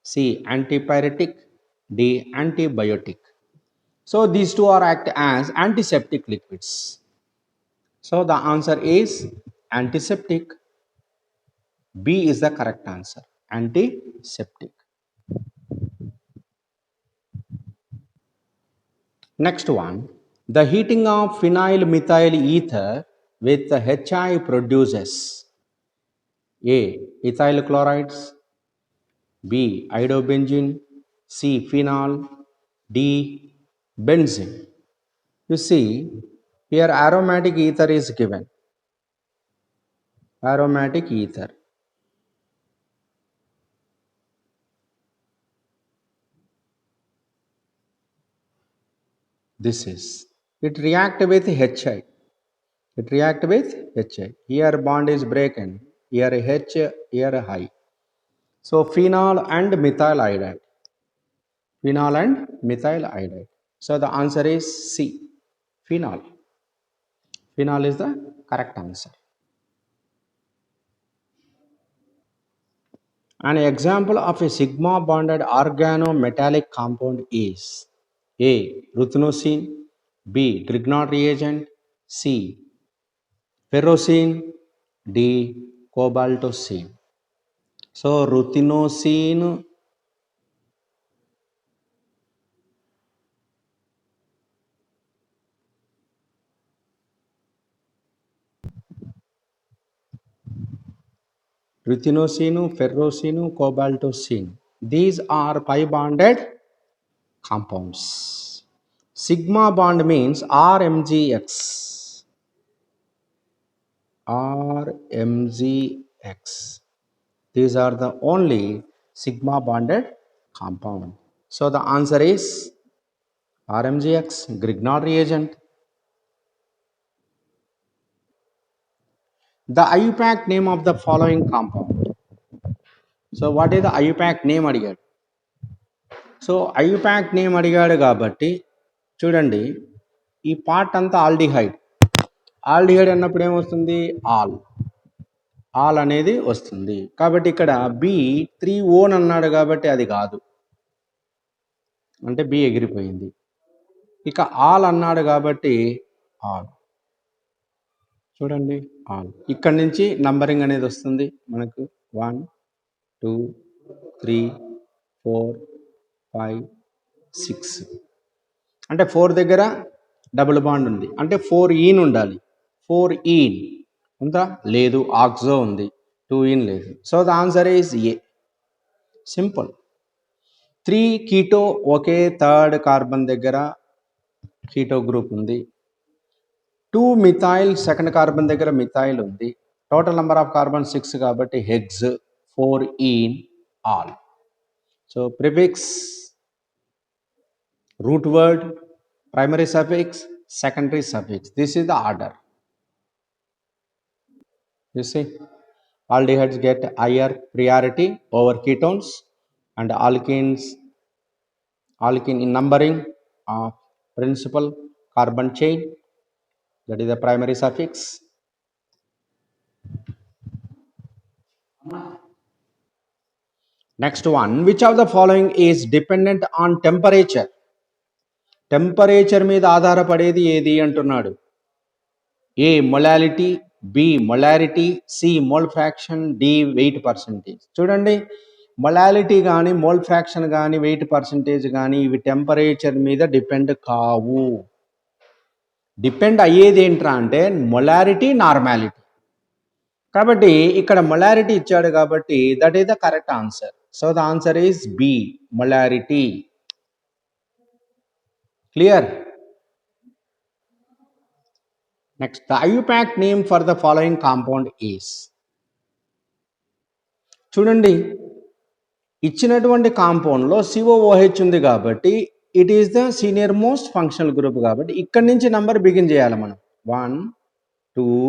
C, antipyretic, D, antibiotic. So these two are act as antiseptic liquids. So the answer is antiseptic. B is the correct answer, antiseptic. Next one, the heating of phenyl methyl ether with HI produces A, ethyl chlorides, B, iodobenzene, C, phenol, D, benzene. You see, here aromatic ether is given. Aromatic ether. this is. It react with HI. It react with HI. Here bond is broken. Here H, here I. So phenol and methyl iodide. Phenol and methyl iodide. So the answer is C. Phenol. Phenol is the correct answer. An example of a sigma bonded organometallic compound is A. Ruthenocene, B. Grignard reagent, C. Ferrocene, D. Cobaltocene. So ruthenocene, ferrocene, cobaltocene. These are pi bonded compounds. Sigma bond means RMGX. RMGX. These are the only sigma bonded compound. So the answer is RMGX, Grignard reagent. The IUPAC name of the following compound. So what is the IUPAC name అడిగాడు? So IUPAC name అడిగాడు కాబట్టి చూడండి, ఈ part అంతా aldehyde. Aldehyde అన్నప్పుడు ఏమొస్తుంది? All అనేది వస్తుంది. కాబట్టి ఇక్కడ బి 3O అన్నాడు కాబట్టి అది కాదు, అంటే బి ఎగిరిపోయింది. ఇక ఆల్ అన్నాడు కాబట్టి ఆల్. చూడండి, ఆల్. ఇక్కడ నుంచి నంబరింగ్ అనేది వస్తుంది మనకు 1 2 3 4 5 6. అంటే 4 దగ్గర డబుల్ బాండ్ ఉంది, అంటే 4 ఈన్ ఉండాలి. 4 ఈన్ ఉందా? లేదు. ఆక్సో ఉంది, 2 ఈన్ లేదు. So the answer is A. Simple. 3 keto okay third carbon దగ్గర కీటో గ్రూప్ ఉంది. 2 మిథైల్ సెకండ్ కార్బన్ దగ్గర మిథైల్ ఉంది. టోటల్ నెంబర్ ఆఫ్ కార్బన్ 6 కాబట్టి హెగ్స్. 4 ene al. సో prefix, root word, primary suffix, secondary suffix. This is the order. You see, aldehydes get higher priority over ketones, and alkene in numbering of principal carbon chain, that is the primary suffix. Next one, which of the following is dependent on temperature? Temperature మీద ఆధారపడేది ఏది అంటున్నాడు. A molality, B molarity, C mole fraction, D weight percentage. చూడండి, molality కానీ mole fraction కానీ weight percentage కానీ ఇవి temperature మీద డిపెండ్ కావు. డిపెండ్ అయ్యేది ఏంట్రా అంటే మొలారిటీ, నార్మాలిటీ. కాబట్టి ఇక్కడ మొలారిటీ ఇచ్చాడు కాబట్టి that is the correct answer. So the answer is B, molarity. Clear? Next, the IUPAC name for the following compound is. చూడండి, ఇచ్చినటువంటి కాంపౌండ్లో COOH ఉంది కాబట్టి it is the senior most functional group. కాబట్టి ఇక్కడి నుంచి నంబర్ బిగిన్ చేయాలి మనం. 1 2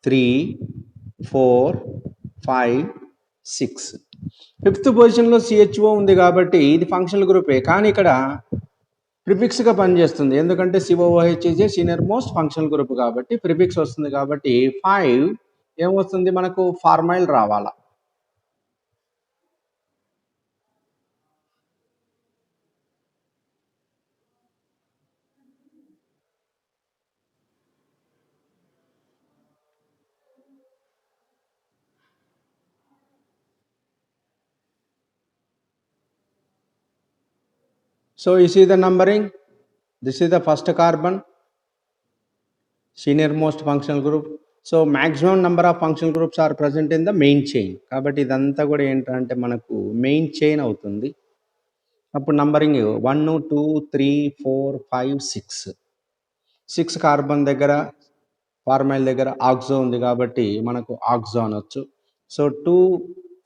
3 4 5 6. 5th పొజిషన్లో CHO ఉంది కాబట్టి ఇది ఫంక్షనల్ గ్రూపే, కానీ ఇక్కడ ప్రిఫిక్స్గా పనిచేస్తుంది. ఎందుకంటే COOH is a senior most functional group కాబట్టి ప్రిఫిక్స్ వస్తుంది. కాబట్టి 5 ఏమొస్తుంది మనకు? ఫార్మైల్ రావాలా. So you see the numbering. This is the first carbon, senior most functional group. So maximum number of functional groups are present in the main chain. కాబట్టి ఇదంతా కూడా ఏంటంటే మనకు మెయిన్ చైన్ అవుతుంది. అప్పుడు నంబరింగ్ 1 2 3 4 5 6. 6 కార్బన్ దగ్గర formyl దగ్గర oxo ఉంది కాబట్టి మనకు ఆక్సో అనొచ్చు. సో 2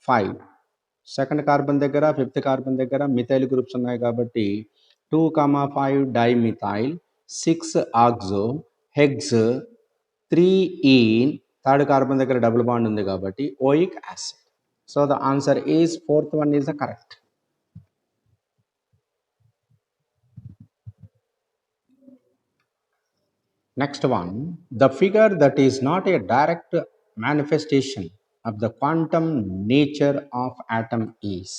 5 సెకండ్ కార్బన్ దగ్గర 5th కార్బన్ దగ్గర మిథైల్ గ్రూప్స్ ఉన్నాయి కాబట్టి 2, 5 dimethyl, 6 oxo, hex, 3 ene, third carbon దగ్గర double bond ఉంది కాబట్టి oic acid. So the answer is fourth one is the correct. Next one, the figure that is not a direct manifestation of the quantum nature of atom is.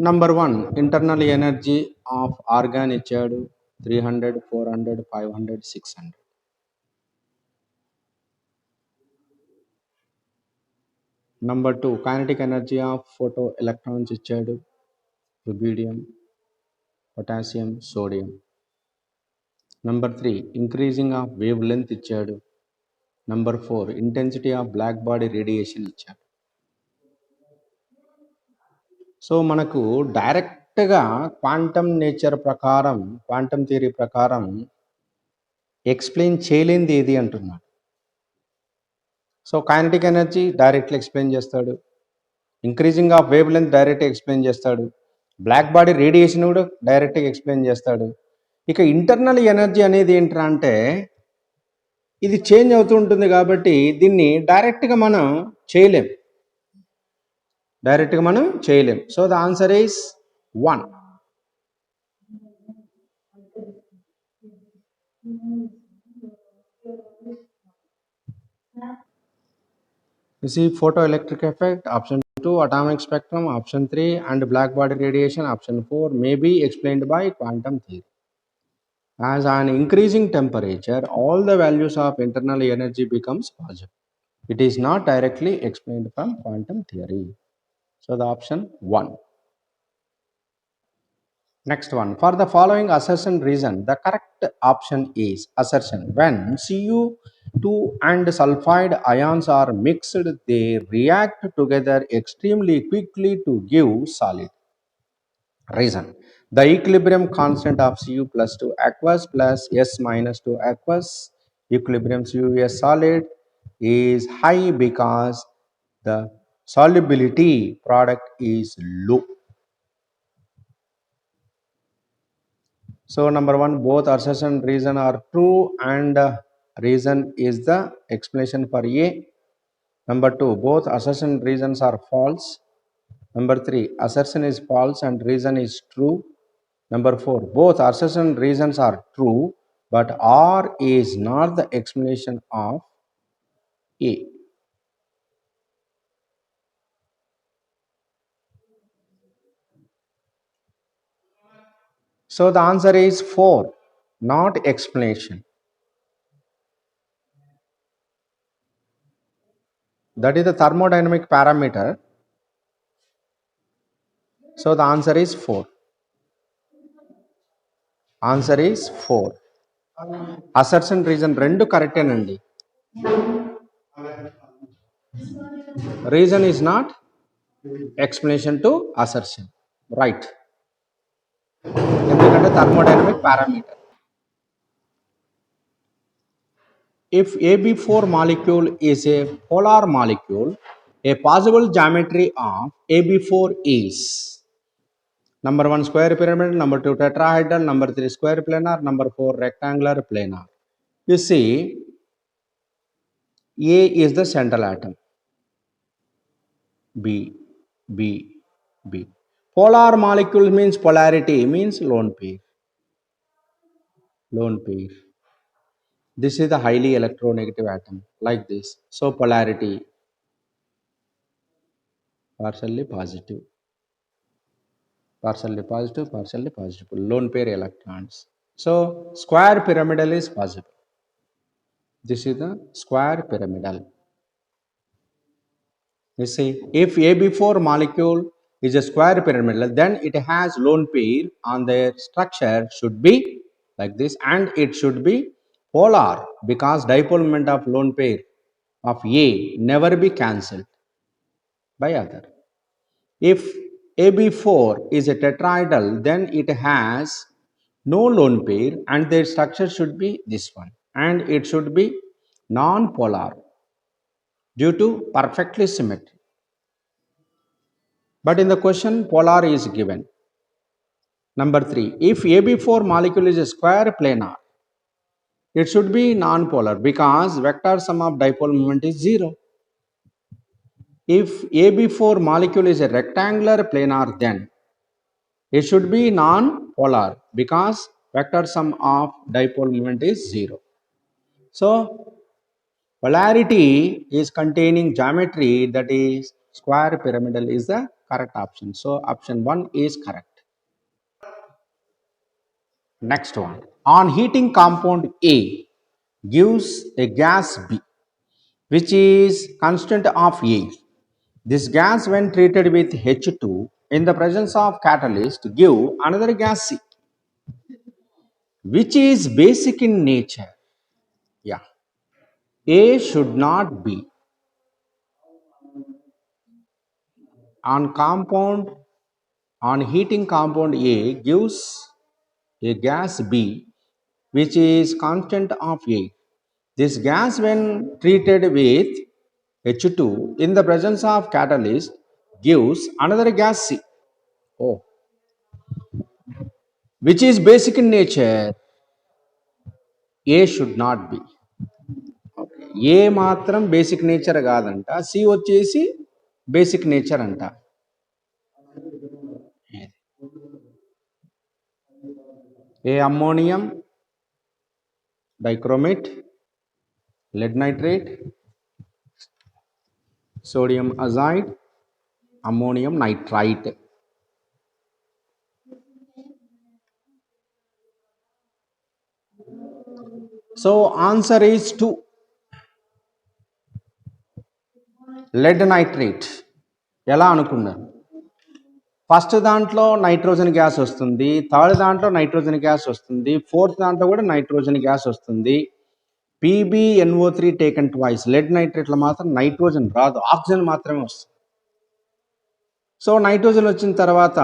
Number one, internal energy of argon ఇచ్చాడు 300, 400, 500, 600. Number two, kinetic energy of photoelectrons ఇచ్చాడు rubidium, potassium, sodium. Number three, increasing of wavelength ఇచ్చాడు. Number four, intensity of black body radiation ఇచ్చాడు. So మనకు డైరెక్ట్గా quantum nature ప్రకారం, quantum theory ప్రకారం explain చేయలేనిది ఏది అంటున్నాడు. So kinetic energy directly explain చేస్తాడు, ఇంక్రీజింగ్ ఆఫ్ వేవ్ లెంత్ డైరెక్ట్గా ఎక్స్ప్లెయిన్ చేస్తాడు, బ్లాక్ బాడీ రేడియేషన్ కూడా డైరెక్ట్గా ఎక్స్ప్లెయిన్ చేస్తాడు. ఇక ఇంటర్నల్ ఎనర్జీ అనేది ఏంట్రా అంటే ఇది చేంజ్ అవుతూ ఉంటుంది కాబట్టి దీన్ని డైరెక్ట్గా మనం చేయలేం, so the answer is 1. You see photoelectric effect, option 2 atomic spectrum, option 3 and black body radiation, option 4 may be explained by quantum theory. As an increasing temperature, all the values of internal energy becomes positive. It is not directly explained from quantum theory. So the option 1. Next one, for the following assertion reason, the correct option is assertion. When Cu2 and sulfide ions are mixed, they react together extremely quickly to give solid. Reason, the equilibrium constant of Cu plus 2 aqueous plus S minus 2 aqueous, equilibrium Cu solid is high because the solubility product is low. So number one, both assertion reason are true and reason is the explanation for A. Number two, both assertion reasons are false. Number three, assertion is false and reason is true. Number four, both assertion reasons are true but R is not the explanation of A. So the answer is 4, not explanation. That is the thermodynamic parameter. So the answer is 4. Answer is 4. Assertion reason రెండు కరెక్టేనండి. Reason is not explanation to assertion, right? ఎందుకంటే thermodynamic parameter. If AB4 molecule is a polar molecule, a possible geometry of AB4 is number 1 square pyramid, number 2 tetrahedral, number 3 square planar, number 4 rectangular planar. You see, A is the central atom, B, B, B. Polar molecule means polarity, means lone pair. Lone pair. This is the highly electronegative atom, like this. So polarity, partially positive, partially positive, partially positive. Lone pair electrons. So square pyramidal is possible. This is the square pyramidal. You see, if AB4 molecule is a square pyramidal, then it has lone pair on their structure should be like this, and it should be polar because dipole moment of lone pair of A never be cancelled by other. If AB4 is a tetrahedral, then it has no lone pair and their structure should be this one, and it should be non-polar due to perfectly symmetry. But in the question, polar is given. Number 3, if AB4 molecule is a square planar, it should be non-polar because vector sum of dipole moment is 0. If AB4 molecule is a rectangular planar, then it should be non-polar because vector sum of dipole moment is 0. So polarity is containing geometry, that is square pyramidal, is the correct option. So option 1 is correct. Next one. On heating, compound A gives a gas B, which is constant of air. This gas, when treated with H2 in the presence of catalyst, give another gas C, which is basic in nature. Yeah. A should not be. On heating, compound A gives a gas B, which is constant of air. This gas, when treated with H2 in the presence of catalyst, gives another gas C, oh, which is basic in nature. A should not be. A మాత్రం basic nature కాదంట, C వచ్చేసి basic nature అంట. A ammonium dichromate, lead nitrate, sodium azide, ammonium nitrite. So answer is 2, lead nitrate. ఎలా అనుకున్నారు? First దాంట్లో nitrogen gas వస్తుంది, third దాంట్లో nitrogen gas వస్తుంది, ఫోర్త్ దాంట్లో కూడా నైట్రోజన్ గ్యాస్ వస్తుంది. PbNO3 taken twice. లెడ్ నైట్రేట్లో మాత్రం నైట్రోజన్ రాదు, ఆక్సిజన్ మాత్రమే వస్తుంది. సో నైట్రోజన్ వచ్చిన తర్వాత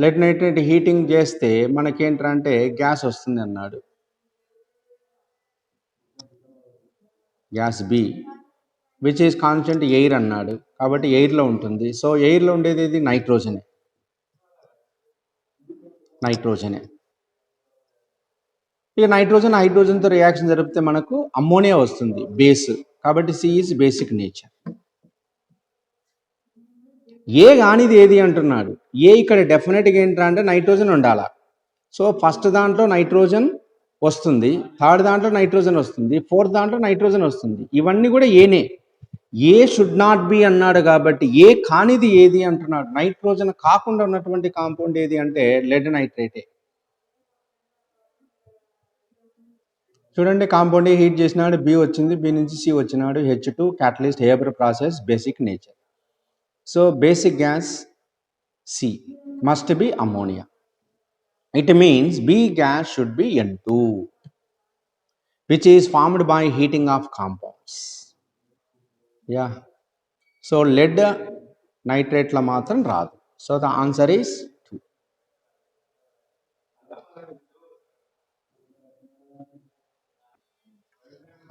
లెడ్ నైట్రేట్ హీటింగ్ చేస్తే మనకేంటంటే గ్యాస్ వస్తుంది అన్నాడు, gas B, which is constant air అన్నాడు, కాబట్టి ఎయిర్లో ఉంటుంది. సో ఎయిర్లో ఉండేది ఇది నైట్రోజనే. ఇక నైట్రోజన్ హైడ్రోజన్తో రియాక్షన్ జరిపితే మనకు అమ్మోనియా వస్తుంది, బేస్. కాబట్టి సి ఈజ్ బేసిక్ నేచర్. ఏ కానిది ఏది అంటున్నాడు? ఏ ఇక్కడ డెఫినెట్గా ఏంటంటే నైట్రోజన్ ఉండాలా. సో ఫస్ట్ దాంట్లో నైట్రోజన్ వస్తుంది, థర్డ్ దాంట్లో నైట్రోజన్ వస్తుంది, ఫోర్త్ దాంట్లో నైట్రోజన్ వస్తుంది. ఇవన్నీ కూడా ఏనే. ఏ షుడ్ నాట్ బి అన్నాడు కాబట్టి ఏ కానిది ఏది అంటున్నాడు. నైట్రోజన్ కాకుండా ఉన్నటువంటి కాంపౌండ్ ఏది అంటే లెడ్ నైట్రేటే. చూడండి, కాంపౌండ్ ఏ హీట్ చేసినాడు, బి వచ్చింది, బి నుంచి సి వచ్చినాడు, H2 catalyst Haber process, basic nature. So basic gas C must be ammonia. It means B gas should be N2, which is formed by heating of compounds. Yeah. So lead nitrate la matram raadu. So the answer is 2.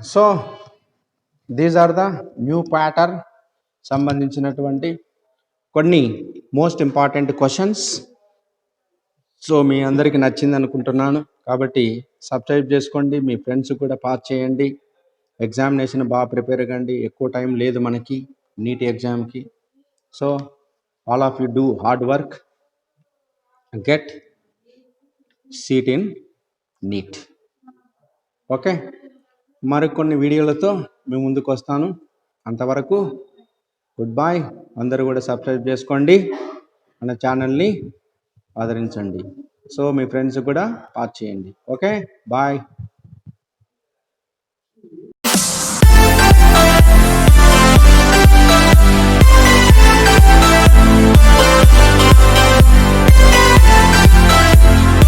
So these are the new pattern సంబంధించినటువంటి కొన్ని most important questions. So మీ అందరికీ నచ్చింది అనుకుంటున్నాను, కాబట్టి subscribe చేసుకోండి, మీ friends కూడా pass చేయండి. Examination బాగా ప్రిపేర్ కండి, ఎక్కువ టైం లేదు మనకి నీట్ ఎగ్జామ్కి. So all of you do hard work, get seat in neat. Okay, మరికొన్ని వీడియోలతో మీ ముందుకు వస్తాను. అంతవరకు గుడ్ బాయ్. అందరూ కూడా సబ్స్క్రైబ్ చేసుకోండి, మన ఛానల్ని ఆదరించండి. సో మీ ఫ్రెండ్స్ కూడా పాస్ చేయండి. Okay, bye.